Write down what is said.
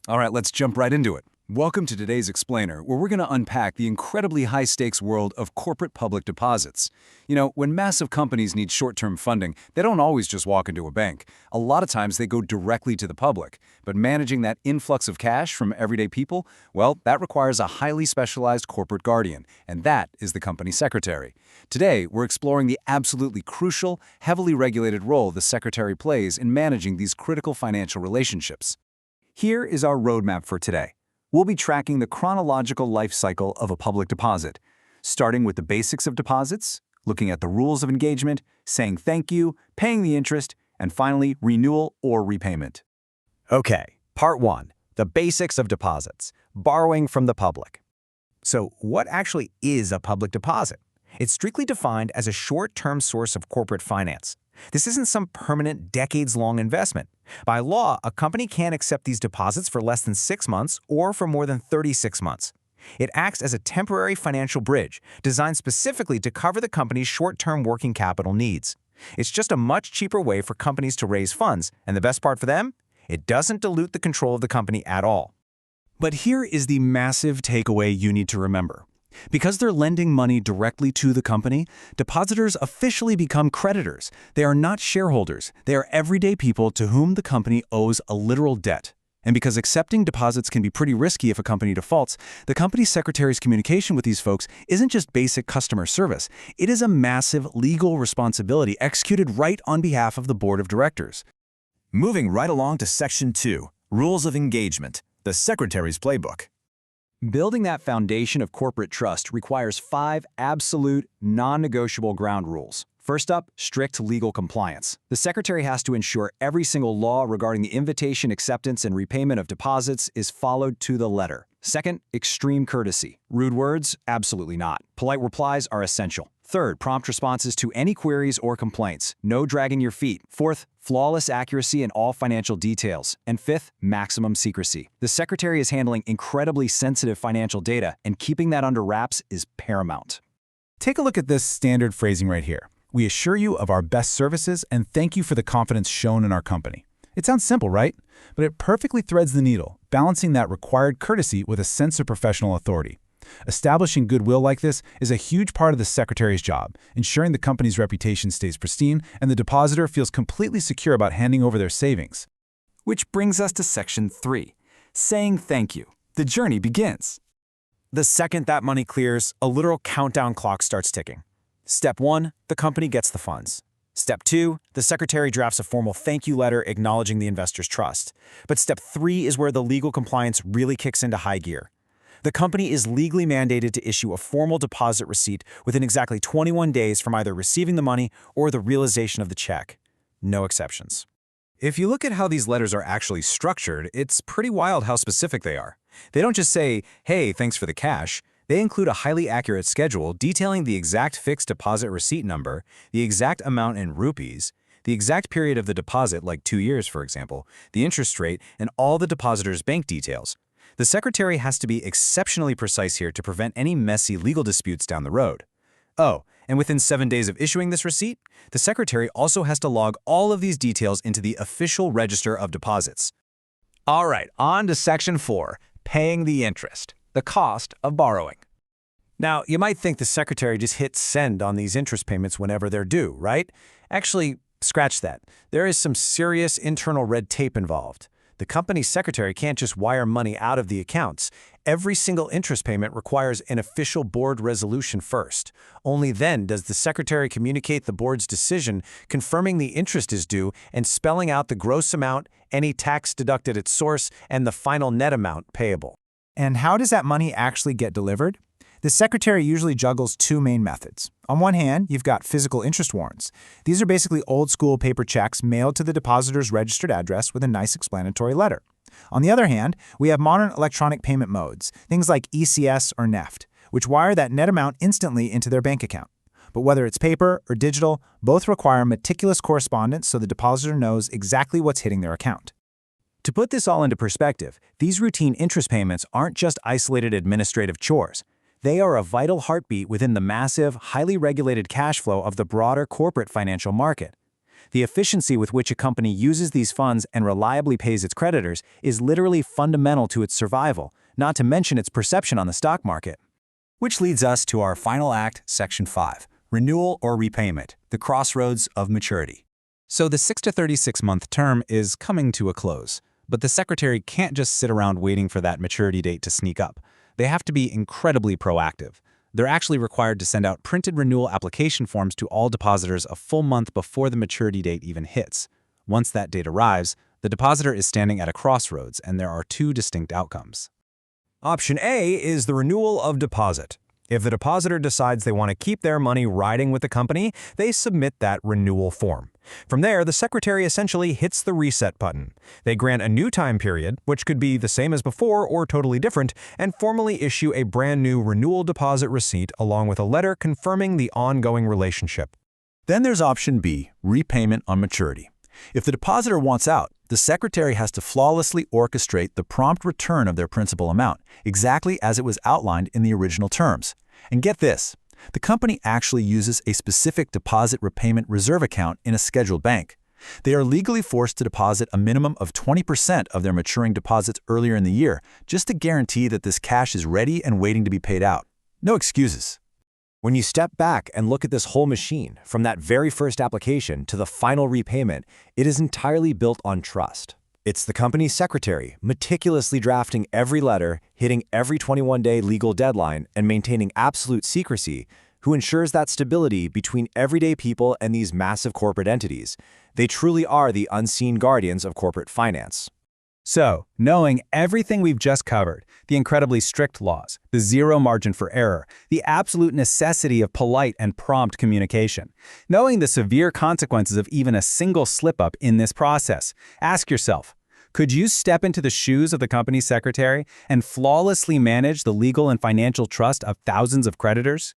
All right, let's jump right into it. Welcome to today's Explainer, where we're going to unpack the incredibly high-stakes world of corporate public deposits. You know, when massive companies need short-term funding, they don't always just walk into a bank. A lot of times they go directly to the public. But managing that influx of cash from everyday people, well, that requires a highly specialized corporate guardian, and that is the company secretary. Today, we're exploring the absolutely crucial, heavily regulated role the secretary plays in managing these critical financial relationships. Here is our roadmap for today. We'll be tracking the chronological life cycle of a public deposit, starting with the basics of deposits, looking at the rules of engagement, saying thank you, paying the interest, and finally, renewal or repayment. Okay, Part 1. The basics of deposits. Borrowing from the public. So, what actually is a public deposit? It's strictly defined as a short-term source of corporate finance. This isn't some permanent, decades-long investment. By law, a company can't accept these deposits for less than 6 months or for more than 36 months. It acts as a temporary financial bridge, designed specifically to cover the company's short-term working capital needs. It's just a much cheaper way for companies to raise funds, and the best part for them? It doesn't dilute the control of the company at all. But here is the massive takeaway you need to remember. Because they're lending money directly to the company, depositors officially become creditors. They are not shareholders. They are everyday people to whom the company owes a literal debt. And because accepting deposits can be pretty risky if a company defaults, the company secretary's communication with these folks isn't just basic customer service. It is a massive legal responsibility executed right on behalf of the board of directors. Moving right along to Section 2, Rules of Engagement, the Secretary's Playbook. Building that foundation of corporate trust requires 5 absolute, non-negotiable ground rules. First up, strict legal compliance. The secretary has to ensure every single law regarding the invitation, acceptance, and repayment of deposits is followed to the letter. Second, extreme courtesy. Rude words? Absolutely not. Polite replies are essential. Third, prompt responses to any queries or complaints. No dragging your feet. Fourth, flawless accuracy in all financial details. And fifth, maximum secrecy. The secretary is handling incredibly sensitive financial data, and keeping that under wraps is paramount. Take a look at this standard phrasing right here. We assure you of our best services and thank you for the confidence shown in our company. It sounds simple, right? But it perfectly threads the needle, balancing that required courtesy with a sense of professional authority. Establishing goodwill like this is a huge part of the secretary's job, ensuring the company's reputation stays pristine and the depositor feels completely secure about handing over their savings. Which brings us to Section 3, saying thank you. The journey begins. The second that money clears, a literal countdown clock starts ticking. Step 1, the company gets the funds. Step 2, the secretary drafts a formal thank you letter acknowledging the investor's trust. But Step 3 is where the legal compliance really kicks into high gear. The company is legally mandated to issue a formal deposit receipt within exactly 21 days from either receiving the money or the realization of the check. No exceptions. If you look at how these letters are actually structured, it's pretty wild how specific they are. They don't just say, hey, thanks for the cash. They include a highly accurate schedule detailing the exact fixed deposit receipt number, the exact amount in rupees, the exact period of the deposit, like 2 years, for example, the interest rate, and all the depositor's bank details. The secretary has to be exceptionally precise here to prevent any messy legal disputes down the road. Oh, and within 7 days of issuing this receipt, the secretary also has to log all of these details into the official register of deposits. All right, on to Section 4, paying the interest, the cost of borrowing. Now, you might think the secretary just hits send on these interest payments whenever they're due, right? Actually, scratch that. There is some serious internal red tape involved. The company's secretary can't just wire money out of the accounts. Every single interest payment requires an official board resolution first. Only then does the secretary communicate the board's decision confirming the interest is due and spelling out the gross amount, any tax deducted at source, and the final net amount payable. And how does that money actually get delivered? The secretary usually juggles 2 main methods. On one hand, you've got physical interest warrants. These are basically old-school paper checks mailed to the depositor's registered address with a nice explanatory letter. On the other hand, we have modern electronic payment modes, things like ECS or NEFT, which wire that net amount instantly into their bank account. But whether it's paper or digital, both require meticulous correspondence so the depositor knows exactly what's hitting their account. To put this all into perspective, these routine interest payments aren't just isolated administrative chores. They are a vital heartbeat within the massive, highly regulated cash flow of the broader corporate financial market. The efficiency with which a company uses these funds and reliably pays its creditors is literally fundamental to its survival, not to mention its perception on the stock market. Which leads us to our final act, Section 5, renewal or repayment, the crossroads of maturity. So the 6 to 36-month term is coming to a close, but the Secretary can't just sit around waiting for that maturity date to sneak up. They have to be incredibly proactive. They're actually required to send out printed renewal application forms to all depositors a full month before the maturity date even hits. Once that date arrives, the depositor is standing at a crossroads, and there are two distinct outcomes. Option A is the renewal of deposit. If the depositor decides they want to keep their money riding with the company, they submit that renewal form. From there, the Secretary essentially hits the reset button. They grant a new time period, which could be the same as before or totally different, and formally issue a brand new renewal deposit receipt along with a letter confirming the ongoing relationship. Then there's option B, repayment on maturity. If the depositor wants out, the Secretary has to flawlessly orchestrate the prompt return of their principal amount, exactly as it was outlined in the original terms. And get this, the company actually uses a specific deposit repayment reserve account in a scheduled bank. They are legally forced to deposit a minimum of 20% of their maturing deposits earlier in the year, just to guarantee that this cash is ready and waiting to be paid out. No excuses. When you step back and look at this whole machine, from that very first application to the final repayment, it is entirely built on trust. It's the company's secretary meticulously drafting every letter, hitting every 21-day legal deadline, and maintaining absolute secrecy, who ensures that stability between everyday people and these massive corporate entities. They truly are the unseen guardians of corporate finance. So, knowing everything we've just covered, the incredibly strict laws, the zero margin for error, the absolute necessity of polite and prompt communication, knowing the severe consequences of even a single slip-up in this process, ask yourself, could you step into the shoes of the company secretary and flawlessly manage the legal and financial trust of thousands of creditors?